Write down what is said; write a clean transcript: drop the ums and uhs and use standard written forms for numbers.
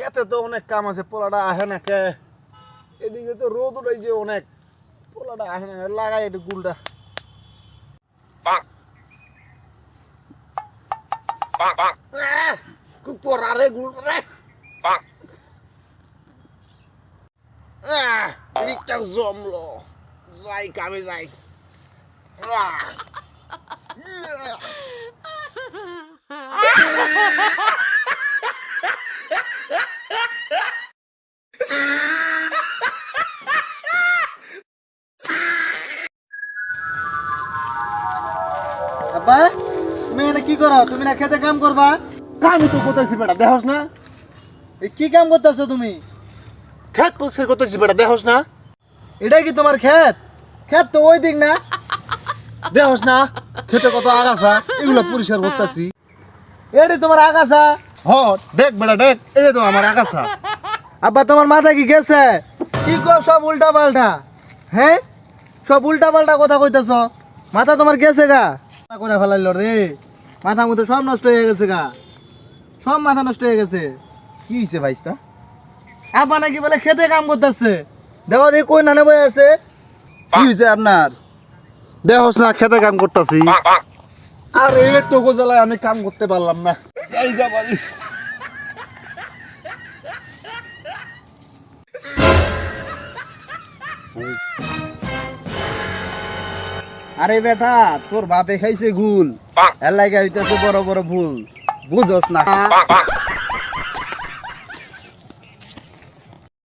খেতে তো অনেক কাম আছে, পোলাটা আসে না কে? এদিকে তো রোদ উঠাইছে অনেক, পোলাটা আসে না, লাগাই একটু গুলটা। খুব পড়া রে গুল রে। রিকটা জমলো, যাই কামে যাই। আব্বা তুমি এনে কি করো? তুমি না খেতে কাম করবা? আমি তো কোথাইছি বেটা, দেখোস না? এই কি কাম করতেছো তুমি? খেত পরিষ্কার করতেছি বেটা, দেখোস না? এটাই কি তোমার ক্ষেত? ক্ষেত তো ওই দিক না। দেখোস না খেতে কত আগাছা, এগুলো পরিষ্কার করতেছি। এটাই তোমার আগাছা? হ দেখ বেটা দেখ, এটা তো আমার আগাছা। আব্বা তোমার মাথা কি গেছে? কি কো সব উল্টা পাল্টা? হ্যাঁ, সব উল্টা পাল্টা কথা কইতেছ। মাথা তোমার গেছে গা? করে ফেলাইল রে, মাথা মতো সব নষ্ট হয়ে গেছে গা, সব মাথা নষ্ট হয়ে গেছে। কি হয়েছে ভাইস্তা? আব্বা নাকি বলে খেতে কাম করতেছে। দেখো দেখি কই নানে বই আছে। কি হয়েছে আপনার? দেখোস না খেতে কাম করতেছি। আরে তো গোজালায় আমি কাম করতে পারলাম না। এই যা বাড়ি। আরে বেটা, তোর বাপে খাইছে গুল, এর লাগে হইতেছে বড় বড় ভুল, বুঝস না?